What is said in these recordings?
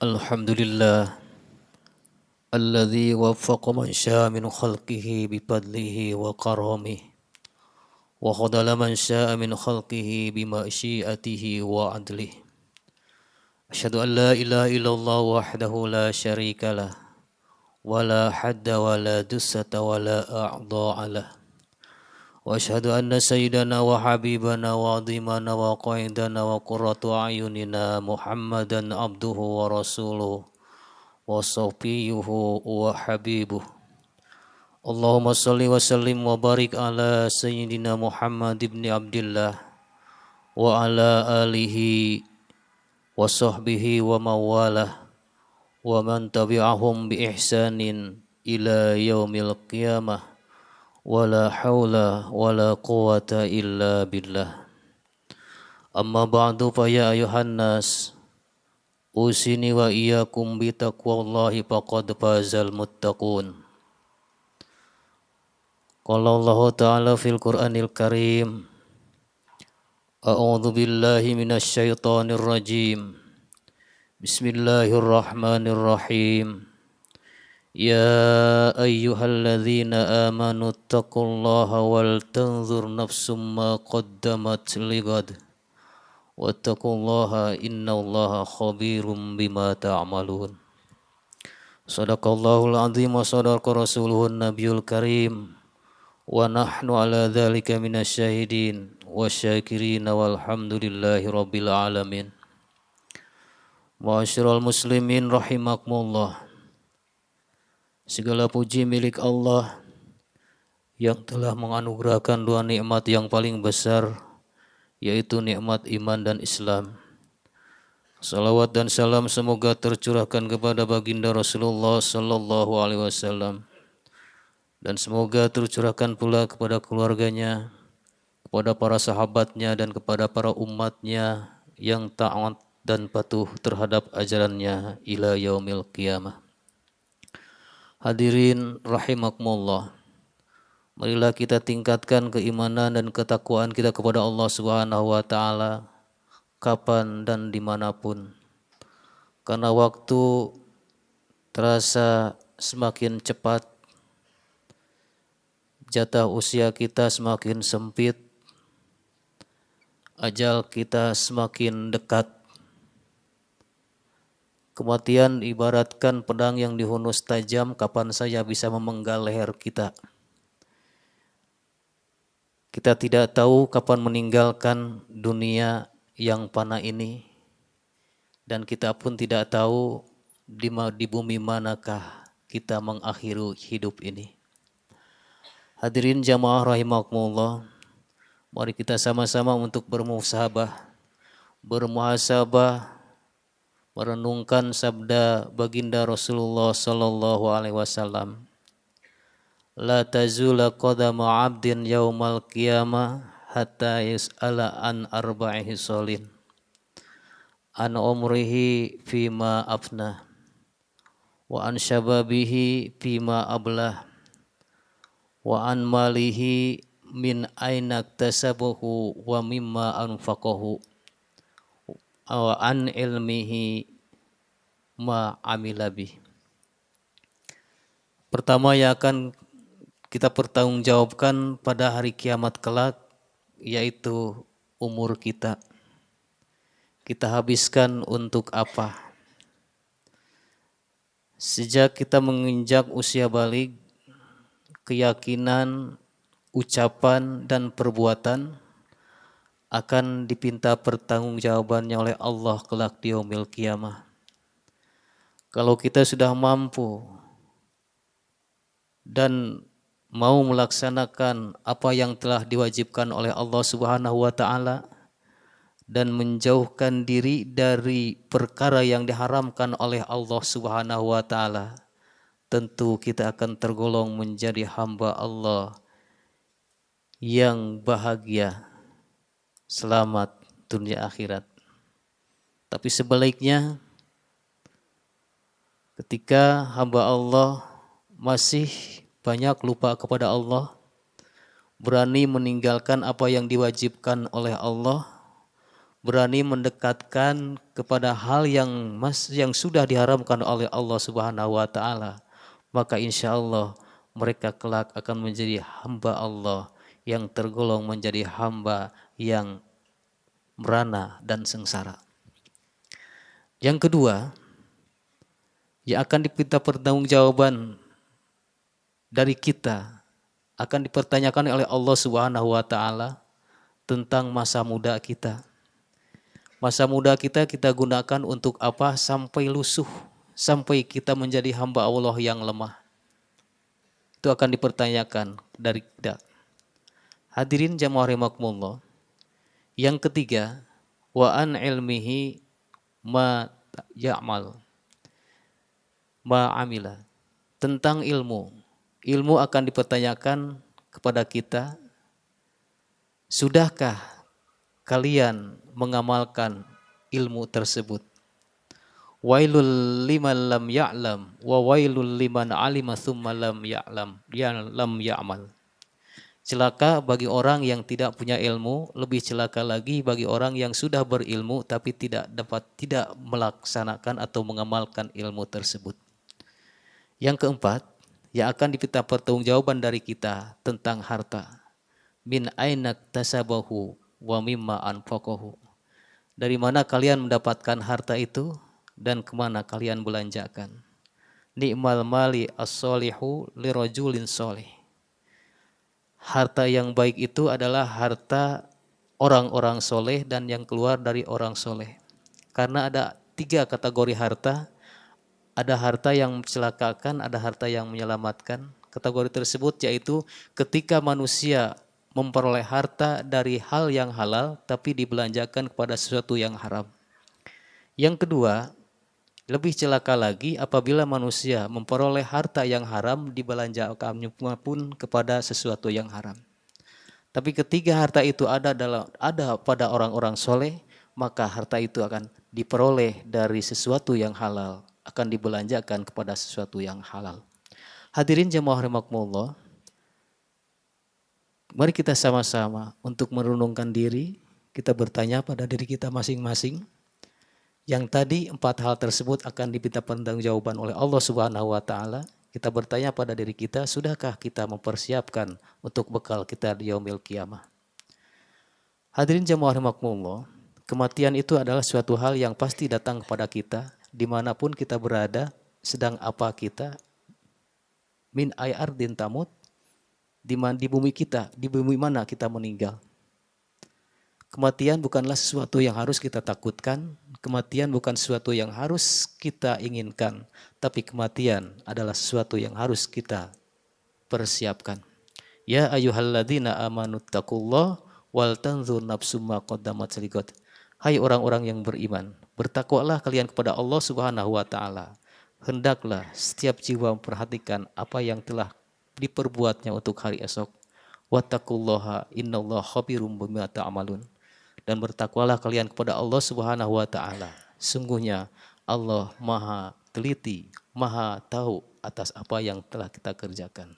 Alhamdulillah alladzi waffaqa man syaa min khalqihi bifadlihi wa karamihi wa khadala man syaa min khalqihi bimasyiatihi wa adlihi. Asyhadu an la ilaha illallah wahdahu la syarika lah wa la hadda wa la dussata wa la a'dha'a lah. Wa asyhadu anna sayyidana wa habibana wa adhimana wa qaidana wa qurratu a'yunina Muhammadan abduhu wa rasuluhu wa safiyuhu wa habibuh. Allahumma salli wa sallim wa barik ala sayyidina Muhammad ibn Abdillah wa ala alihi wa sahbihi wa mawalah wa man tabi'ahum bi ihsanin ila yaumil qiyamah wa la hawla wa la quwata illa billah. Amma ba'du fa ya ayuhan nas usini wa iyyakum bi taqwallahi faqad fazal muttaqun. Qala Allah Ta'ala fil Qur'anil Karim, A'udzu billahi minasy syaithanir rajim. Bismillahirrahmanirrahim. Ya ayyuhalladzina amanu taqullaha wal tanzur nafsum ma qaddamat ligad. Wattaqullaha innallaha khabirum bima ta'malun. Shadaqallahul azim wa shadaqa rasuluhun nabiyul karim. Wa nahnu ala dzalika minasyahidin wasyakirin walhamdulillahi rabbil alamin. Ma'asyiral muslimin rahimakumullah. Segala puji milik Allah yang telah menganugerahkan dua nikmat yang paling besar, yaitu nikmat iman dan Islam. Salawat dan salam semoga tercurahkan kepada baginda Rasulullah sallallahu alaihi wasallam, dan semoga tercurahkan pula kepada keluarganya, kepada para sahabatnya, dan kepada para umatnya yang taat dan patuh terhadap ajarannya ila yaumil qiyamah. Hadirin rahimakumullah. Marilah kita tingkatkan keimanan dan ketakwaan kita kepada Allah Subhanahu wa Ta'ala kapan dan dimanapun, karena waktu terasa semakin cepat, jatah usia kita semakin sempit, ajal kita semakin dekat. Kematian ibaratkan pedang yang dihunus tajam, kapan saja bisa memenggal leher kita. Kita tidak tahu kapan meninggalkan dunia yang fana ini, dan kita pun tidak tahu di bumi manakah kita mengakhiri hidup ini. Hadirin jamaah rahimakumullah, mari kita sama-sama untuk bermuhasabah, merenungkan sabda baginda Rasulullah sallallahu alaihi wasallam. La tazula qadama 'abdin yaumal qiyamah hatta yus'ala an arba'i hisalin. An umrihi fima afna, wa an syababihi fima ablah, wa an malihi min aina iktasabahu wa mimma anfaqahu, wa an ilmihi ma amila bih. Pertama yang akan kita pertanggungjawabkan pada hari kiamat kelak yaitu umur kita. Kita habiskan untuk apa? Sejak kita menginjak usia balik, keyakinan, ucapan dan perbuatan akan dipinta pertanggungjawabannya oleh Allah kelak di yaumil qiyamah. Kalau kita sudah mampu dan mau melaksanakan apa yang telah diwajibkan oleh Allah Subhanahu wa Ta'ala dan menjauhkan diri dari perkara yang diharamkan oleh Allah Subhanahu wa Ta'ala, tentu kita akan tergolong menjadi hamba Allah yang bahagia, selamat dunia akhirat. Tapi sebaliknya, ketika hamba Allah masih banyak lupa kepada Allah, berani meninggalkan apa yang diwajibkan oleh Allah, berani mendekatkan kepada hal yang sudah diharamkan oleh Allah Subhanahu wa taala, maka insya Allah mereka kelak akan menjadi hamba Allah yang tergolong menjadi hamba yang merana dan sengsara. Yang kedua, yang akan diminta pertanggungjawaban dari kita, akan dipertanyakan oleh Allah Subhanahu wa taala tentang masa muda kita. Masa muda kita gunakan untuk apa? Sampai lusuh, sampai kita menjadi hamba Allah yang lemah. Itu akan dipertanyakan dari kita. Hadirin jamaah rahimakumullah. Yang ketiga, wa an ilmihi ma ya'mal ma amila. Tentang ilmu. Ilmu akan dipertanyakan kepada kita, sudahkah kalian mengamalkan ilmu tersebut? Wailul liman lam ya'lam wa wailul liman alima thumma lam ya'mal. Celaka bagi orang yang tidak punya ilmu, lebih celaka lagi bagi orang yang sudah berilmu tapi tidak melaksanakan atau mengamalkan ilmu tersebut. Yang keempat, yang akan diminta pertanggungjawaban dari kita tentang harta. Min ainak tasabahu wa mimma anfaqahu. Dari mana kalian mendapatkan harta itu dan kemana kalian belanjakan. Ni'mal mali as-solihu lirajulin solih. Harta yang baik itu adalah harta orang-orang soleh dan yang keluar dari orang soleh. Karena ada 3 kategori harta. Ada harta yang mencelakakan, ada harta yang menyelamatkan. Kategori tersebut yaitu ketika manusia memperoleh harta dari hal yang halal tapi dibelanjakan kepada sesuatu yang haram. Yang kedua, lebih celaka lagi apabila manusia memperoleh harta yang haram dibelanjakannya pun kepada sesuatu yang haram. Tapi ketika harta itu ada pada orang-orang soleh, maka harta itu akan diperoleh dari sesuatu yang halal, akan dibelanjakan kepada sesuatu yang halal. Hadirin jamaah rahimakumullah, mari kita sama-sama untuk merenungkan diri, kita bertanya pada diri kita masing-masing. Yang tadi 4 hal tersebut akan diminta pertanggungjawaban oleh Allah Subhanahu wa taala. Kita bertanya pada diri kita, sudahkah kita mempersiapkan untuk bekal kita di yaumil qiyamah? Hadirin jamaah rahimakumullah, kematian itu adalah suatu hal yang pasti datang kepada kita dimanapun kita berada, sedang apa kita, min ay ardin tamut, di bumi kita, di bumi mana kita meninggal. Kematian bukanlah sesuatu yang harus kita takutkan, kematian bukan sesuatu yang harus kita inginkan, tapi kematian adalah sesuatu yang harus kita persiapkan. Ya ayyuhalladzina amanu taqullah wal tanzur nafsum ma qaddamat lighad. Hai orang-orang yang beriman, bertakwalah kalian kepada Allah Subhanahu wa taala. Hendaklah setiap jiwa memperhatikan apa yang telah diperbuatnya untuk hari esok. Wattaqullaha innallaha khabirum bima ta'malun. Dan bertakwalah kalian kepada Allah Subhanahu wa taala. Sungguhnya Allah Maha teliti, Maha tahu atas apa yang telah kita kerjakan.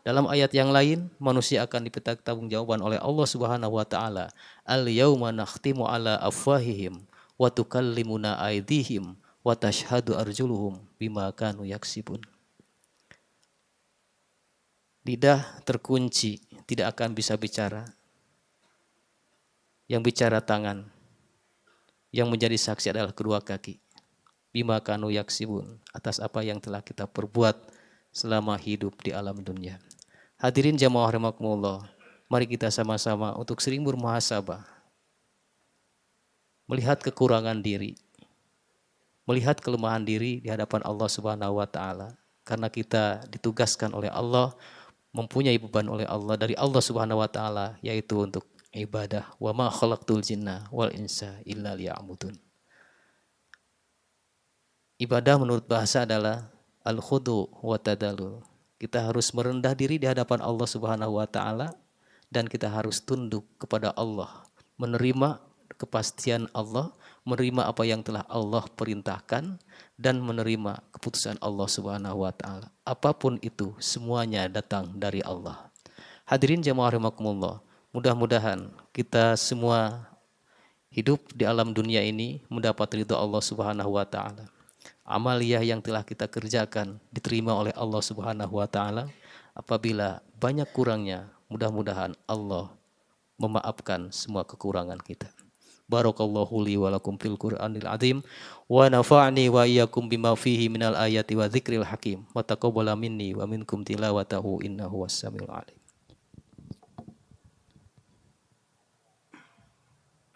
Dalam ayat yang lain, manusia akan diminta pertanggungjawaban oleh Allah Subhanahu wa taala. Al-yauma nakhtimu ala afwahihim wa tukallimuna aydihim wa tashhadu arjuluhum bima kanu yaksibun. Lidah terkunci, tidak akan bisa bicara. Yang bicara tangan, yang menjadi saksi adalah kedua kaki. Bima kanu yaksibun, atas apa yang telah kita perbuat selama hidup di alam dunia. Hadirin jamaah rahimakumullah, mari kita sama-sama untuk sering bermuhasabah, melihat kekurangan diri, melihat kelemahan diri di hadapan Allah Subhanahu wa taala, karena kita ditugaskan oleh Allah, mempunyai beban oleh Allah dari Allah Subhanahu wa taala, yaitu untuk ibadah. Wa ma khalaqtul jinna wal insa illa liya'budun. Ibadah menurut bahasa adalah al-khudu wa tadallul. Kita harus merendah diri di hadapan Allah Subhanahu wa taala dan kita harus tunduk kepada Allah, menerima kepastian Allah, menerima apa yang telah Allah perintahkan dan menerima keputusan Allah Subhanahu wa taala. Apapun itu semuanya datang dari Allah. Hadirin jamaah rahimakumullah, mudah-mudahan kita semua hidup di alam dunia ini mendapat ridha Allah Subhanahu wa taala. Amaliyah yang telah kita kerjakan diterima oleh Allah Subhanahu wa taala. Apabila banyak kurangnya, mudah-mudahan Allah memaafkan semua kekurangan kita. Barakallahu li wa lakum fil Qur'anil azim wa nafa'ni wa iyyakum bima fihi minal ayati wa dzikril hakim wa taqabbala minni wa minkum tilawatahu innahu was samiul alim.